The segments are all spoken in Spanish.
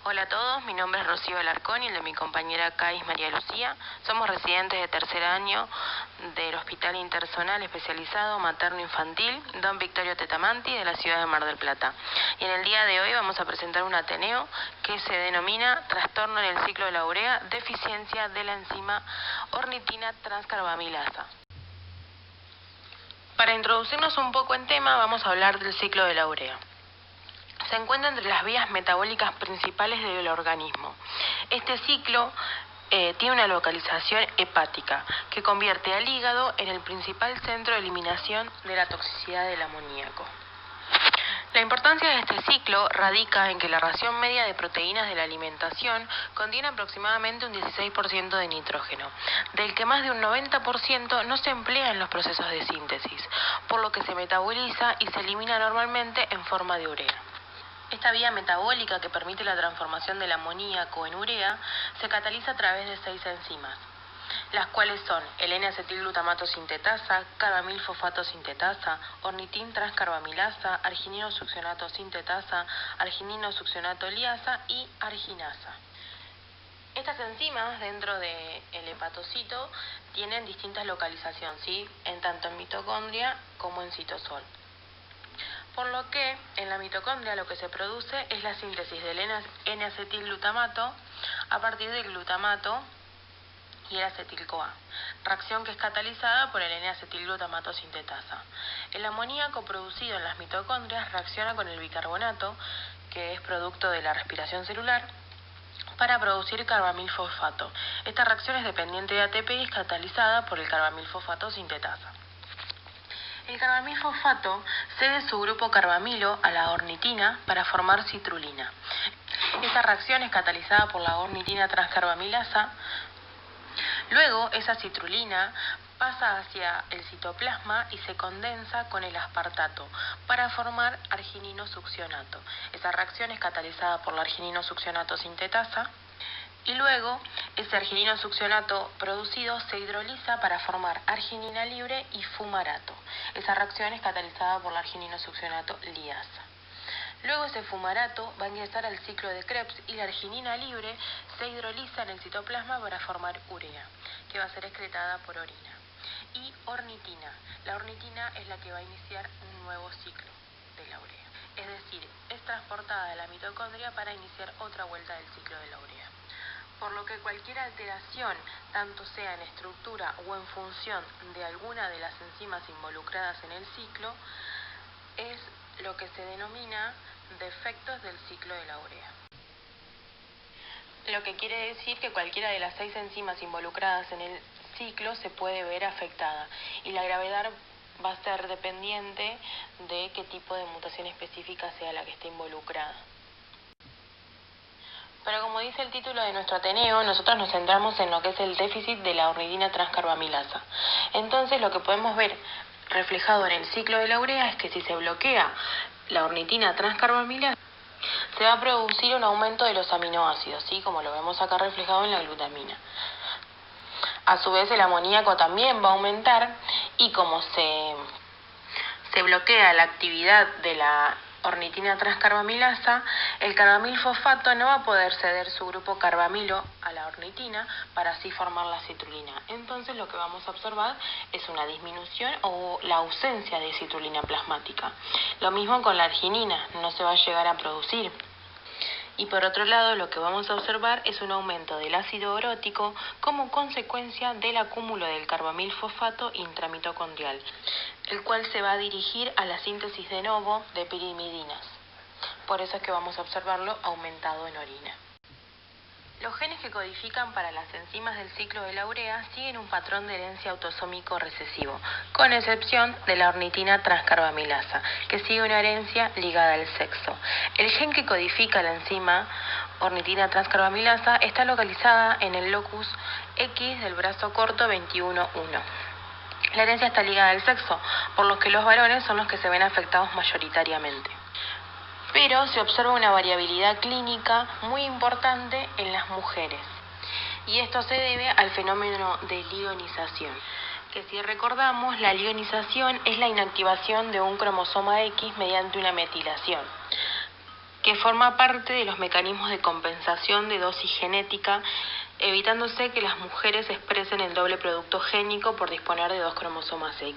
Hola a todos, mi nombre es Rocío Alarcón y el de mi compañera Cais María Lucía. Somos residentes de tercer año del Hospital Interzonal Especializado Materno Infantil Don Victorio Tetamanti de la ciudad de Mar del Plata. Y en el día de hoy vamos a presentar un ateneo que se denomina Trastorno en el ciclo de la urea, deficiencia de la enzima ornitina transcarbamilasa. Para introducirnos un poco en tema, vamos a hablar del ciclo de la urea. Se encuentra entre las vías metabólicas principales del organismo. Este ciclo tiene una localización hepática que convierte al hígado en el principal centro de eliminación de la toxicidad del amoníaco. La importancia de este ciclo radica en que la ración media de proteínas de la alimentación contiene aproximadamente un 16% de nitrógeno, del que más de un 90% no se emplea en los procesos de síntesis, por lo que se metaboliza y se elimina normalmente en forma de urea. Esta vía metabólica que permite la transformación del amoníaco en urea se cataliza a través de 6 enzimas, las cuales son el N-acetilglutamato sintetasa, carbamilfosfato sintetasa, ornitin transcarbamilasa, arginino succionato sintetasa, arginino succionato liasa y arginasa. Estas enzimas dentro del hepatocito tienen distintas localizaciones, ¿sí? Tanto en mitocondria como en citosol. Por lo que en la mitocondria lo que se produce es la síntesis del N-acetilglutamato a partir del glutamato y el acetil-CoA, reacción que es catalizada por el N-acetilglutamato sintetasa. El amoníaco producido en las mitocondrias reacciona con el bicarbonato, que es producto de la respiración celular, para producir carbamilfosfato. Esta reacción es dependiente de ATP y es catalizada por el carbamilfosfato sintetasa. El carbamilfosfato cede su grupo carbamilo a la ornitina para formar citrulina. Esta reacción es catalizada por la ornitina transcarbamilasa. Luego, esa citrulina pasa hacia el citoplasma y se condensa con el aspartato para formar arginino succionato. Esa reacción es catalizada por la arginino succionato sintetasa. Y luego, ese arginino succionato producido se hidroliza para formar arginina libre y fumarato. Esa reacción es catalizada por la arginino succionato liasa. Luego ese fumarato va a ingresar al ciclo de Krebs y la arginina libre se hidroliza en el citoplasma para formar urea, que va a ser excretada por orina. Y ornitina. La ornitina es la que va a iniciar un nuevo ciclo de la urea. Es decir, es transportada a la mitocondria para iniciar otra vuelta del ciclo de la urea. Por lo que cualquier alteración, tanto sea en estructura o en función de alguna de las enzimas involucradas en el ciclo, es lo que se denomina defectos del ciclo de la urea. Lo que quiere decir que cualquiera de las 6 enzimas involucradas en el ciclo se puede ver afectada y la gravedad va a ser dependiente de qué tipo de mutación específica sea la que esté involucrada. Pero como dice el título de nuestro ateneo, nosotros nos centramos en lo que es el déficit de la ornitina transcarbamilasa. Entonces lo que podemos ver reflejado en el ciclo de la urea es que si se bloquea la ornitina transcarbamilasa, se va a producir un aumento de los aminoácidos, ¿sí? Como lo vemos acá reflejado en la glutamina. A su vez el amoníaco también va a aumentar y como se bloquea la actividad de la ornitina transcarbamilasa, el carbamilfosfato no va a poder ceder su grupo carbamilo a la ornitina para así formar la citrulina. Entonces lo que vamos a observar es una disminución o la ausencia de citrulina plasmática. Lo mismo con la arginina, no se va a llegar a producir. Y por otro lado, lo que vamos a observar es un aumento del ácido orótico como consecuencia del acúmulo del carbamilfosfato intramitocondrial, el cual se va a dirigir a la síntesis de novo de pirimidinas. Por eso es que vamos a observarlo aumentado en orina. Los genes que codifican para las enzimas del ciclo de la urea siguen un patrón de herencia autosómico recesivo, con excepción de la ornitina transcarbamilasa, que sigue una herencia ligada al sexo. El gen que codifica la enzima ornitina transcarbamilasa está localizada en el locus X del brazo corto 21.1. La herencia está ligada al sexo, por lo que los varones son los que se ven afectados mayoritariamente. Pero se observa una variabilidad clínica muy importante en las mujeres. Y esto se debe al fenómeno de lionización. Que si recordamos, la lionización es la inactivación de un cromosoma X mediante una metilación. que forma parte de los mecanismos de compensación de dosis genética, evitándose que las mujeres expresen el doble producto génico por disponer de 2 cromosomas X.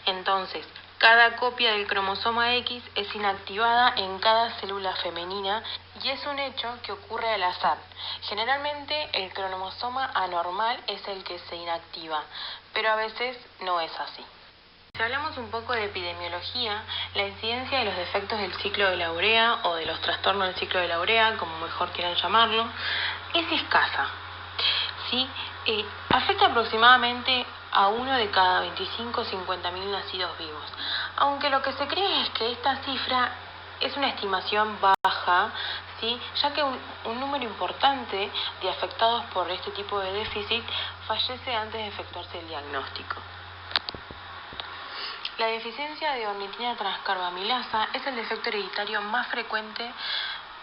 Entonces, cada copia del cromosoma X es inactivada en cada célula femenina y es un hecho que ocurre al azar. Generalmente el cromosoma anormal es el que se inactiva, pero a veces no es así. Si hablamos un poco de epidemiología, la incidencia de los defectos del ciclo de la urea o de los trastornos del ciclo de la urea, como mejor quieran llamarlo, es escasa. ¿Sí? Afecta aproximadamente a 1 de cada 25 o 50.000 nacidos vivos, aunque lo que se cree es que esta cifra es una estimación baja, ¿sí? Ya que un número importante de afectados por este tipo de déficit fallece antes de efectuarse el diagnóstico. La deficiencia de ornitina transcarbamilasa es el defecto hereditario más frecuente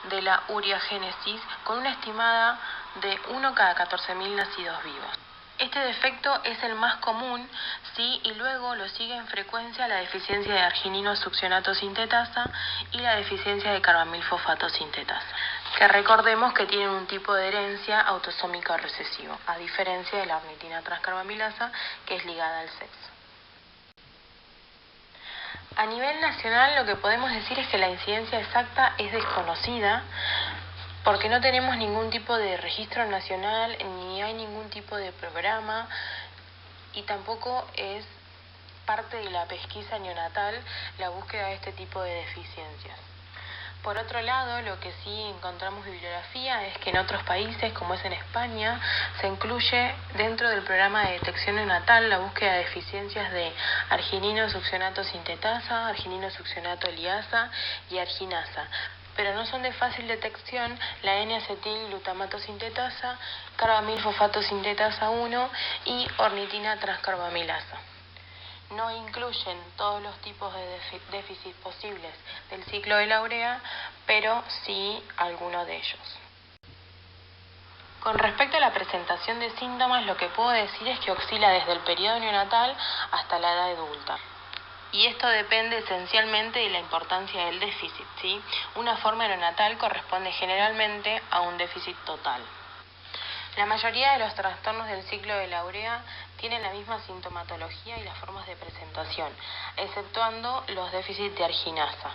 de la ureagénesis, con una estimada de 1 cada 14.000 nacidos vivos. Este defecto es el más común, ¿sí? Y luego lo sigue en frecuencia la deficiencia de arginino succionato sintetasa y la deficiencia de carbamilfosfato sintetasa, que recordemos que tienen un tipo de herencia autosómica recesivo, a diferencia de la ornitina transcarbamilasa, que es ligada al sexo. A nivel nacional lo que podemos decir es que la incidencia exacta es desconocida porque no tenemos ningún tipo de registro nacional ni hay ningún tipo de programa y tampoco es parte de la pesquisa neonatal la búsqueda de este tipo de deficiencias. Por otro lado, lo que sí encontramos bibliografía es que en otros países, como es en España, se incluye dentro del programa de detección neonatal la búsqueda de deficiencias de arginino succionato sintetasa, arginino succionato liasa y arginasa, pero no son de fácil detección la N-acetilglutamato sintetasa, carbamilfosfato sintetasa 1 y ornitina transcarbamilasa. No incluyen todos los tipos de déficit posibles del ciclo de la urea, pero sí algunos de ellos. Con respecto a la presentación de síntomas, lo que puedo decir es que oscila desde el periodo neonatal hasta la edad adulta. Y esto depende esencialmente de la importancia del déficit, ¿sí? Una forma neonatal corresponde generalmente a un déficit total. La mayoría de los trastornos del ciclo de la urea tienen la misma sintomatología y las formas de presentación, exceptuando los déficits de arginasa.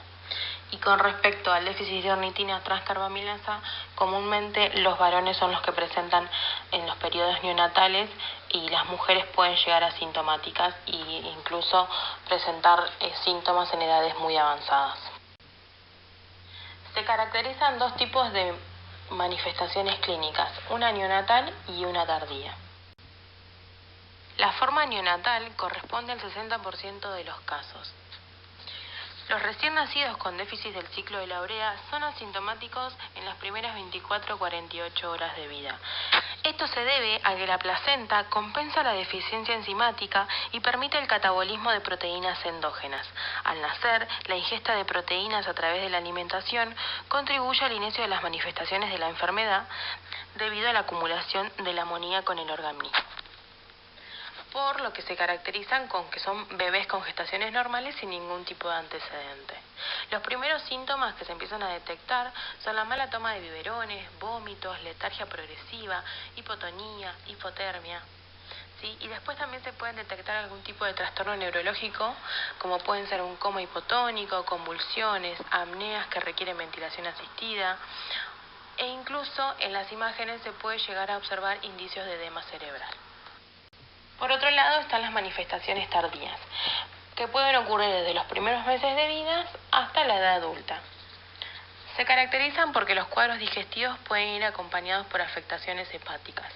Y con respecto al déficit de ornitina transcarbamilasa, comúnmente los varones son los que presentan en los periodos neonatales y las mujeres pueden llegar asintomáticas e incluso presentar síntomas en edades muy avanzadas. Se caracterizan dos tipos de manifestaciones clínicas, una neonatal y una tardía. La forma neonatal corresponde al 60% de los casos. Los recién nacidos con déficit del ciclo de la urea son asintomáticos en las primeras 24 o 48 horas de vida. Esto se debe a que la placenta compensa la deficiencia enzimática y permite el catabolismo de proteínas endógenas. Al nacer, la ingesta de proteínas a través de la alimentación contribuye al inicio de las manifestaciones de la enfermedad debido a la acumulación del amoníaco en el organismo, por lo que se caracterizan con que son bebés con gestaciones normales sin ningún tipo de antecedente. Los primeros síntomas que se empiezan a detectar son la mala toma de biberones, vómitos, letargia progresiva, hipotonía, hipotermia, ¿sí? Y después también se pueden detectar algún tipo de trastorno neurológico, como pueden ser un coma hipotónico, convulsiones, apneas que requieren ventilación asistida, e incluso en las imágenes se puede llegar a observar indicios de edema cerebral. Por otro lado están las manifestaciones tardías, que pueden ocurrir desde los primeros meses de vida hasta la edad adulta. Se caracterizan porque los cuadros digestivos pueden ir acompañados por afectaciones hepáticas,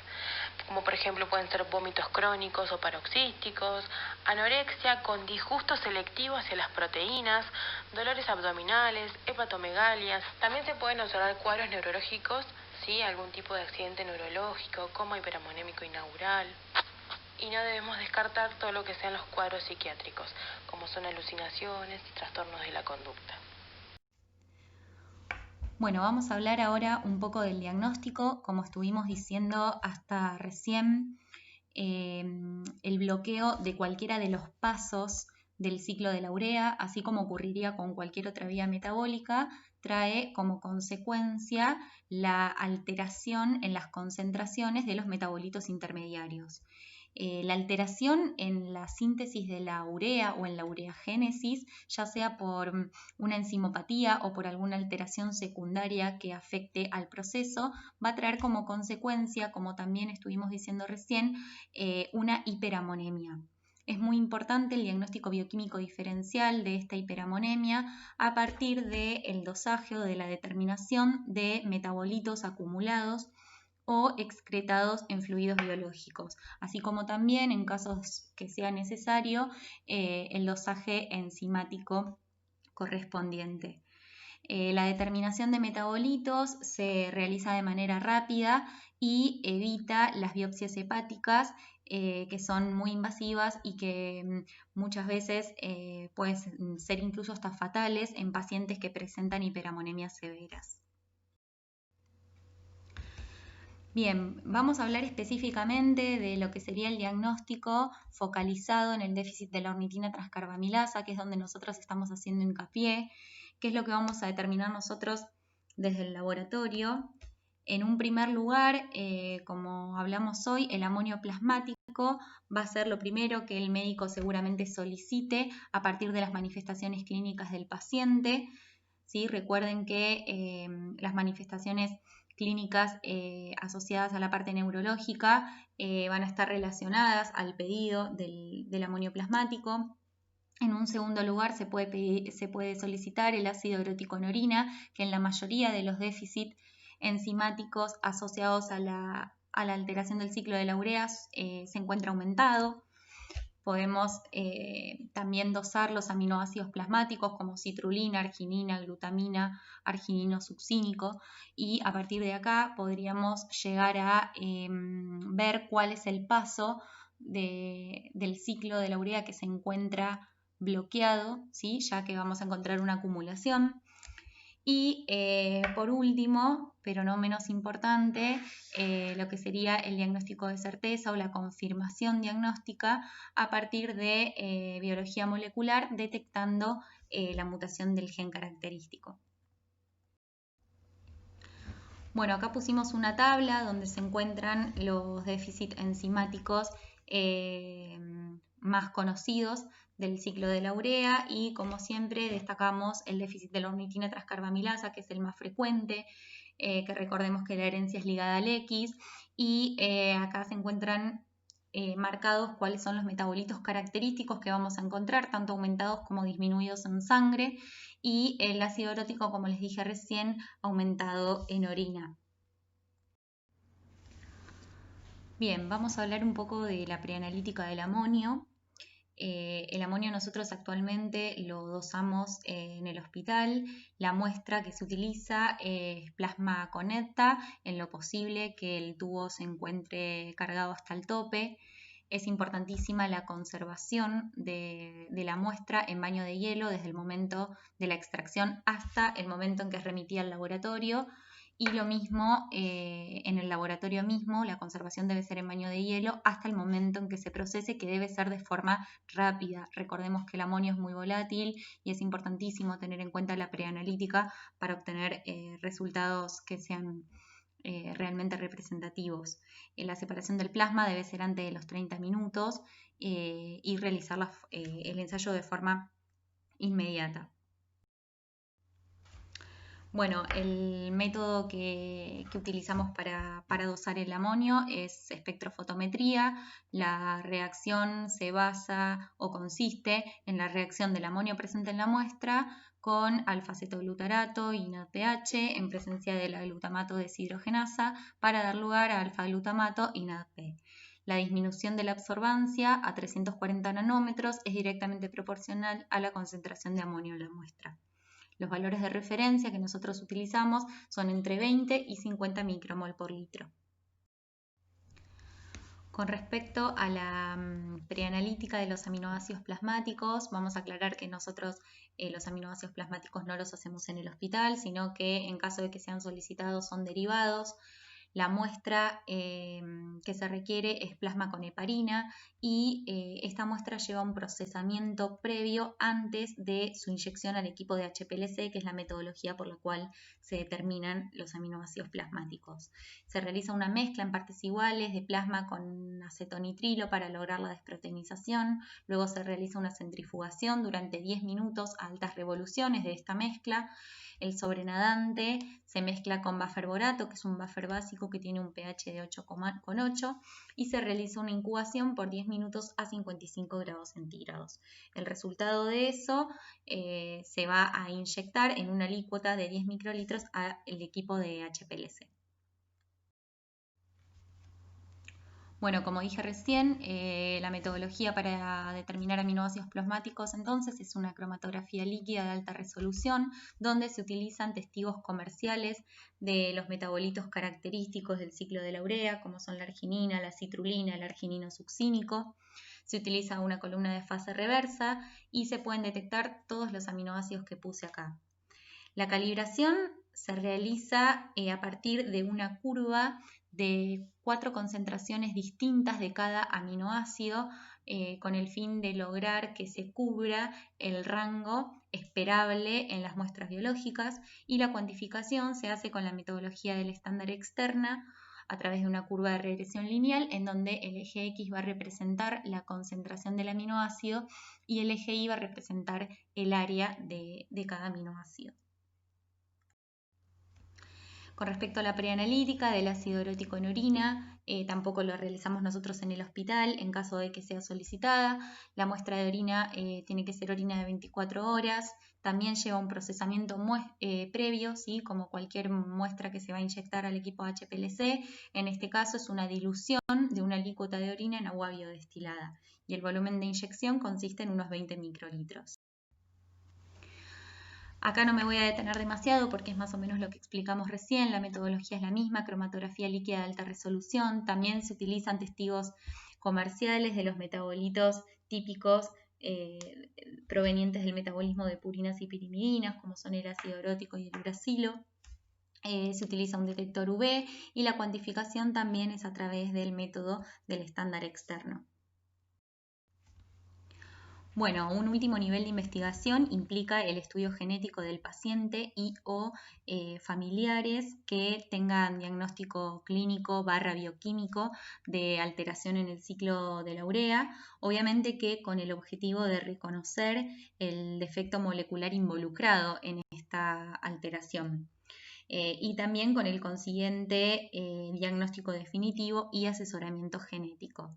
como por ejemplo pueden ser vómitos crónicos o paroxísticos, anorexia con disgusto selectivo hacia las proteínas, dolores abdominales, hepatomegalias. También se pueden observar cuadros neurológicos, ¿sí? Algún tipo de accidente neurológico, como hiperamonémico inaugural. Y no debemos descartar todo lo que sean los cuadros psiquiátricos, como son alucinaciones y trastornos de la conducta. Bueno, vamos a hablar ahora un poco del diagnóstico. Como estuvimos diciendo hasta recién, el bloqueo de cualquiera de los pasos del ciclo de la urea, así como ocurriría con cualquier otra vía metabólica, trae como consecuencia la alteración en las concentraciones de los metabolitos intermediarios. La alteración en la síntesis de la urea o en la ureagénesis, ya sea por una enzimopatía o por alguna alteración secundaria que afecte al proceso, va a traer como consecuencia, como también estuvimos diciendo recién, una hiperamonemia. Es muy importante el diagnóstico bioquímico diferencial de esta hiperamonemia a partir del dosaje o de la determinación de metabolitos acumulados o excretados en fluidos biológicos, así como también en casos que sea necesario el dosaje enzimático correspondiente. La determinación de metabolitos se realiza de manera rápida y evita las biopsias hepáticas que son muy invasivas y que muchas veces pueden ser incluso hasta fatales en pacientes que presentan hiperamoniemias severas. Bien, vamos a hablar específicamente de lo que sería el diagnóstico focalizado en el déficit de la ornitina transcarbamilasa, que es donde nosotros estamos haciendo hincapié, que es lo que vamos a determinar nosotros desde el laboratorio. En un primer lugar, como hablamos hoy, el amonio plasmático va a ser lo primero que el médico seguramente solicite a partir de las manifestaciones clínicas del paciente. ¿Sí? Recuerden que las manifestaciones clínicas asociadas a la parte neurológica van a estar relacionadas al pedido del amonio plasmático. En un segundo lugar se puede solicitar el ácido urótico en orina, que en la mayoría de los déficits enzimáticos asociados a la alteración del ciclo de la urea se encuentra aumentado. Podemos también dosar los aminoácidos plasmáticos como citrulina, arginina, glutamina, arginino succínico, y a partir de acá podríamos llegar a ver cuál es el paso del ciclo de la urea que se encuentra bloqueado, ¿sí? Ya que vamos a encontrar una acumulación. Y por último, pero no menos importante, lo que sería el diagnóstico de certeza o la confirmación diagnóstica a partir de biología molecular detectando la mutación del gen característico. Bueno, acá pusimos una tabla donde se encuentran los déficits enzimáticos más conocidos del ciclo de la urea y, como siempre, destacamos el déficit de la ornitina transcarbamilasa, que es el más frecuente, que recordemos que la herencia es ligada al X, y acá se encuentran marcados cuáles son los metabolitos característicos que vamos a encontrar, tanto aumentados como disminuidos en sangre, y el ácido urótico, como les dije recién, aumentado en orina. Bien, vamos a hablar un poco de la preanalítica del amonio. El amonio nosotros actualmente lo dosamos en el hospital. La muestra que se utiliza es plasma conecta, en lo posible que el tubo se encuentre cargado hasta el tope. Es importantísima la conservación de la muestra en baño de hielo desde el momento de la extracción hasta el momento en que es remitida al laboratorio. Y lo mismo en el laboratorio mismo, la conservación debe ser en baño de hielo hasta el momento en que se procese, que debe ser de forma rápida. Recordemos que el amonio es muy volátil y es importantísimo tener en cuenta la preanalítica para obtener resultados que sean realmente representativos. La separación del plasma debe ser antes de los 30 minutos y realizar el ensayo de forma inmediata. Bueno, el método que utilizamos para dosar el amonio es espectrofotometría. La reacción se basa o consiste en la reacción del amonio presente en la muestra con alfa-cetoglutarato y NADPH en presencia de la glutamato deshidrogenasa para dar lugar a alfa-glutamato y NADP. La disminución de la absorbancia a 340 nanómetros es directamente proporcional a la concentración de amonio en la muestra. Los valores de referencia que nosotros utilizamos son entre 20 y 50 micromol por litro. Con respecto a la preanalítica de los aminoácidos plasmáticos, vamos a aclarar que nosotros los aminoácidos plasmáticos no los hacemos en el hospital, sino que en caso de que sean solicitados son derivados. La muestra que se requiere es plasma con heparina y esta muestra lleva un procesamiento previo antes de su inyección al equipo de HPLC, que es la metodología por la cual se determinan los aminoácidos plasmáticos. Se realiza una mezcla en partes iguales de plasma con acetonitrilo para lograr la desproteinización. Luego se realiza una centrifugación durante 10 minutos a altas revoluciones de esta mezcla. El sobrenadante se mezcla con bufferborato, que es un buffer básico que tiene un pH de 8,8, y se realiza una incubación por 10 minutos a 55 grados centígrados. El resultado de eso se va a inyectar en una alícuota de 10 microlitros al equipo de HPLC. Bueno, como dije recién, la metodología para determinar aminoácidos plasmáticos entonces es una cromatografía líquida de alta resolución, donde se utilizan testigos comerciales de los metabolitos característicos del ciclo de la urea, como son la arginina, la citrulina, el arginino succínico. Se utiliza una columna de fase reversa y se pueden detectar todos los aminoácidos que puse acá. La calibración se realiza a partir de una curva de 4 concentraciones distintas de cada aminoácido con el fin de lograr que se cubra el rango esperable en las muestras biológicas, y la cuantificación se hace con la metodología del estándar externa a través de una curva de regresión lineal en donde el eje X va a representar la concentración del aminoácido y el eje Y va a representar el área de cada aminoácido. Con respecto a la preanalítica del ácido urótico en orina, tampoco lo realizamos nosotros en el hospital en caso de que sea solicitada. La muestra de orina tiene que ser orina de 24 horas. También lleva un procesamiento previo, ¿sí? Como cualquier muestra que se va a inyectar al equipo HPLC. En este caso es una dilución de una alícuota de orina en agua biodestilada y el volumen de inyección consiste en unos 20 microlitros. Acá no me voy a detener demasiado porque es más o menos lo que explicamos recién, la metodología es la misma, cromatografía líquida de alta resolución, también se utilizan testigos comerciales de los metabolitos típicos provenientes del metabolismo de purinas y pirimidinas, como son el ácido urótico y el uracilo. Se utiliza un detector UV y la cuantificación también es a través del método del estándar externo. Bueno, un último nivel de investigación implica el estudio genético del paciente y o familiares que tengan diagnóstico clínico / bioquímico de alteración en el ciclo de la urea, obviamente que con el objetivo de reconocer el defecto molecular involucrado en esta alteración. Y también con el consiguiente diagnóstico definitivo y asesoramiento genético.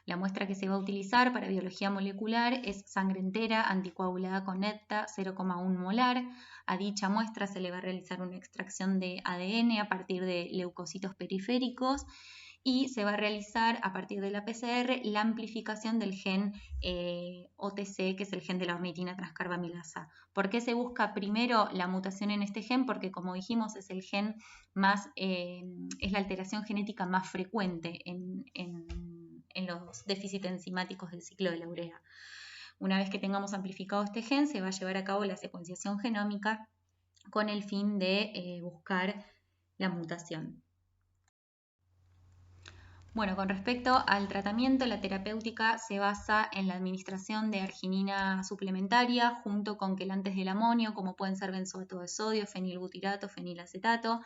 La muestra que se va a utilizar para biología molecular es sangre entera anticoagulada con EPTA 0,1 molar. A dicha muestra se le va a realizar una extracción de ADN a partir de leucocitos periféricos y se va a realizar a partir de la PCR la amplificación del gen OTC, que es el gen de la ornitina transcarbamilasa. ¿Por qué se busca primero la mutación en este gen? Porque, como dijimos, es el gen más, es la alteración genética más frecuente en los déficits enzimáticos del ciclo de la urea. Una vez que tengamos amplificado este gen, se va a llevar a cabo la secuenciación genómica con el fin de buscar la mutación. Bueno, con respecto al tratamiento, la terapéutica se basa en la administración de arginina suplementaria junto con quelantes del amonio, como pueden ser benzoato de sodio, fenilbutirato, fenilacetato.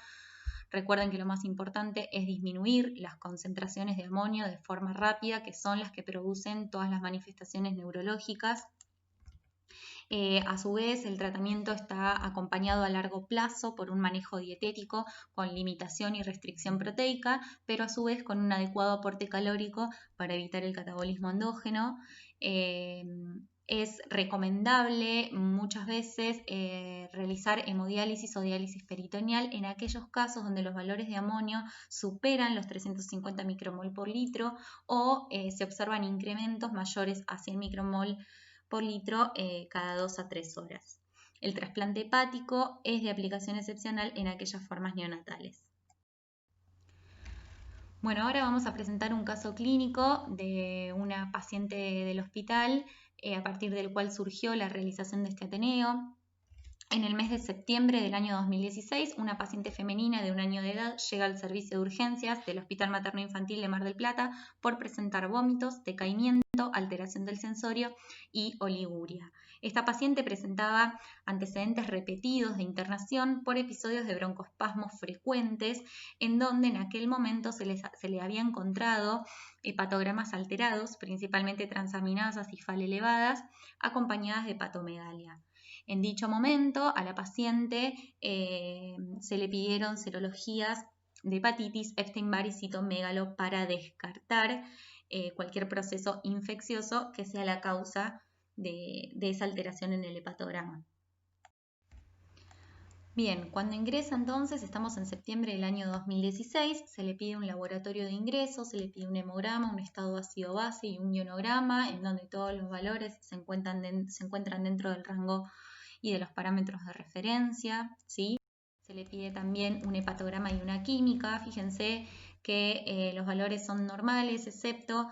Recuerden que lo más importante es disminuir las concentraciones de amonio de forma rápida, que son las que producen todas las manifestaciones neurológicas. A su vez, el tratamiento está acompañado a largo plazo por un manejo dietético con limitación y restricción proteica, pero a su vez con un adecuado aporte calórico para evitar el catabolismo endógeno. Es recomendable muchas veces realizar hemodiálisis o diálisis peritoneal en aquellos casos donde los valores de amonio superan los 350 micromol por litro o se observan incrementos mayores a 100 micromol por litro cada 2 a 3 horas. El trasplante hepático es de aplicación excepcional en aquellas formas neonatales. Bueno, ahora vamos a presentar un caso clínico de una paciente del hospital a partir del cual surgió la realización de este Ateneo. En el mes de septiembre del año 2016, una paciente femenina de 1 año de edad llega al servicio de urgencias del Hospital Materno Infantil de Mar del Plata por presentar vómitos, decaimiento, alteración del sensorio y oliguria. Esta paciente presentaba antecedentes repetidos de internación por episodios de broncoespasmos frecuentes, en donde en aquel momento se le había encontrado hepatogramas alterados, principalmente transaminasas y FAL elevadas, acompañadas de hepatomegalia. En dicho momento, a la paciente se le pidieron serologías de hepatitis, Epstein-Barr y citomegalo para descartar cualquier proceso infeccioso que sea la causa de esa alteración en el hepatograma. Bien, cuando ingresa entonces, estamos en septiembre del año 2016, se le pide un laboratorio de ingreso, se le pide un hemograma, un estado ácido-base y un ionograma, en donde todos los valores se encuentran dentro del rango y de los parámetros de referencia, ¿sí? Se le pide también un hepatograma y una química. Fíjense que los valores son normales, excepto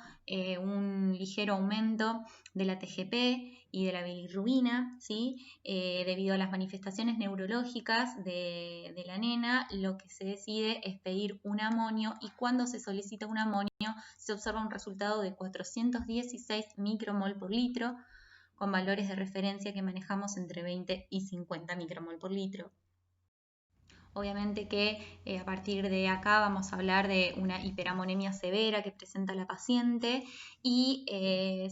un ligero aumento de la TGP y de la bilirrubina, ¿sí? Debido a las manifestaciones neurológicas de la nena, lo que se decide es pedir un amonio, y cuando se solicita un amonio se observa un resultado de 416 micromol por litro, con valores de referencia que manejamos entre 20 y 50 micromol por litro. Obviamente que a partir de acá vamos a hablar de una hiperamonemia severa que presenta la paciente, y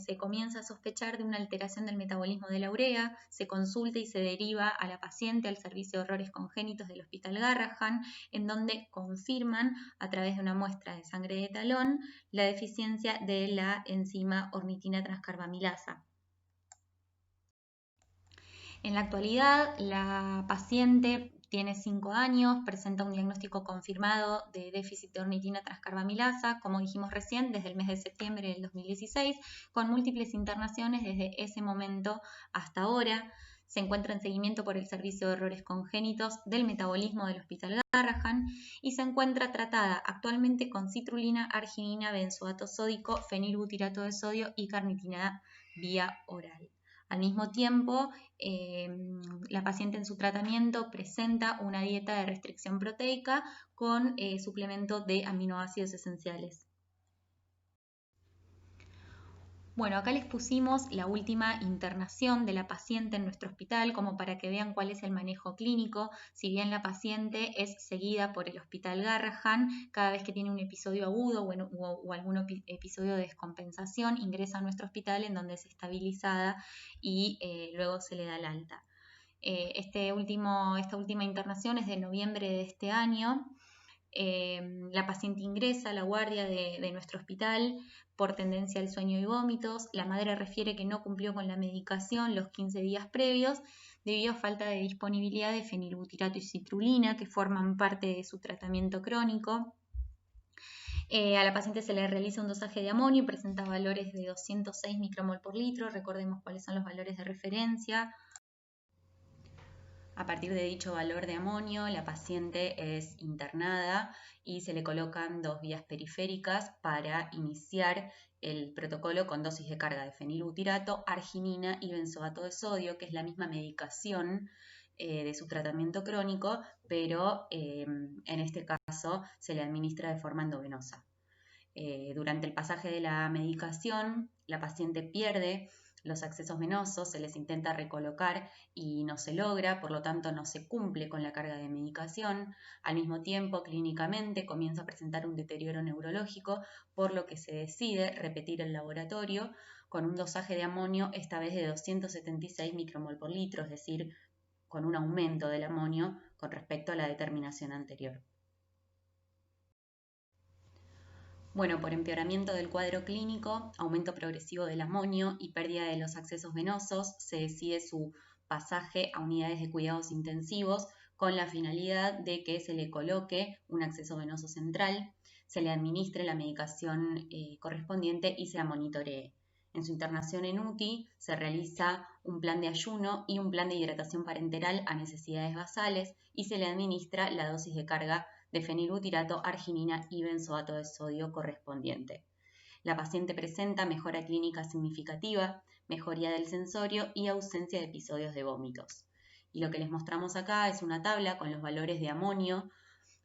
se comienza a sospechar de una alteración del metabolismo de la urea. Se consulta y se deriva a la paciente al servicio de errores congénitos del Hospital Garrahan, en donde confirman a través de una muestra de sangre de talón la deficiencia de la enzima ornitina transcarbamilasa. En la actualidad, la paciente tiene 5 años, presenta un diagnóstico confirmado de déficit de ornitina transcarbamilasa, como dijimos recién, desde el mes de septiembre del 2016, con múltiples internaciones desde ese momento hasta ahora. Se encuentra en seguimiento por el Servicio de Errores Congénitos del Metabolismo del Hospital Garrahan y se encuentra tratada actualmente con citrulina, arginina, benzoato sódico, fenilbutirato de sodio y carnitina vía oral. Al mismo tiempo, la paciente en su tratamiento presenta una dieta de restricción proteica con suplemento de aminoácidos esenciales. Bueno, acá les pusimos la última internación de la paciente en nuestro hospital, como para que vean cuál es el manejo clínico. Si bien la paciente es seguida por el Hospital Garrahan, cada vez que tiene un episodio agudo o algún episodio de descompensación, ingresa a nuestro hospital, en donde es estabilizada y luego se le da el alta. Esta última internación es de noviembre de este año. La paciente ingresa a la guardia de nuestro hospital por tendencia al sueño y vómitos. La madre refiere que no cumplió con la medicación los 15 días previos debido a falta de disponibilidad de fenilbutirato y citrulina, que forman parte de su tratamiento crónico. A la paciente se le realiza un dosaje de amonio y presenta valores de 206 micromol por litro. Recordemos cuáles son los valores de referencia. A partir de dicho valor de amonio, la paciente es internada y se le colocan 2 vías periféricas para iniciar el protocolo con dosis de carga de fenilbutirato, arginina y benzoato de sodio, que es la misma medicación de su tratamiento crónico, pero en este caso se le administra de forma endovenosa. Durante el pasaje de la medicación, la paciente pierde los accesos venosos, se les intenta recolocar y no se logra, por lo tanto no se cumple con la carga de medicación. Al mismo tiempo, clínicamente comienza a presentar un deterioro neurológico, por lo que se decide repetir el laboratorio con un dosaje de amonio, esta vez de 276 micromol por litro, es decir, con un aumento del amonio con respecto a la determinación anterior. Bueno, por empeoramiento del cuadro clínico, aumento progresivo del amonio y pérdida de los accesos venosos, se decide su pasaje a unidades de cuidados intensivos con la finalidad de que se le coloque un acceso venoso central, se le administre la medicación correspondiente y se la monitoree. En su internación en UTI se realiza un plan de ayuno y un plan de hidratación parenteral a necesidades basales y se le administra la dosis de carga de fenilbutirato, arginina y benzoato de sodio correspondiente. La paciente presenta mejora clínica significativa, mejoría del sensorio y ausencia de episodios de vómitos. Y lo que les mostramos acá es una tabla con los valores de amonio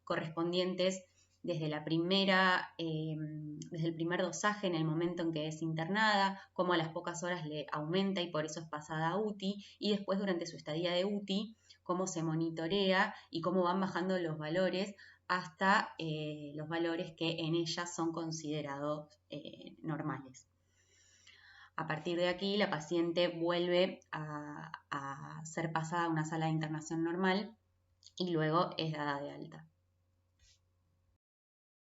correspondientes desde desde el primer dosaje en el momento en que es internada, cómo a las pocas horas le aumenta y por eso es pasada a UTI, y después durante su estadía de UTI, cómo se monitorea y cómo van bajando los valores hasta los valores que en ella son considerados normales. A partir de aquí, la paciente vuelve a ser pasada a una sala de internación normal y luego es dada de alta.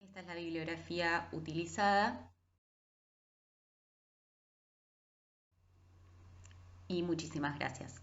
Esta es la bibliografía utilizada y muchísimas gracias.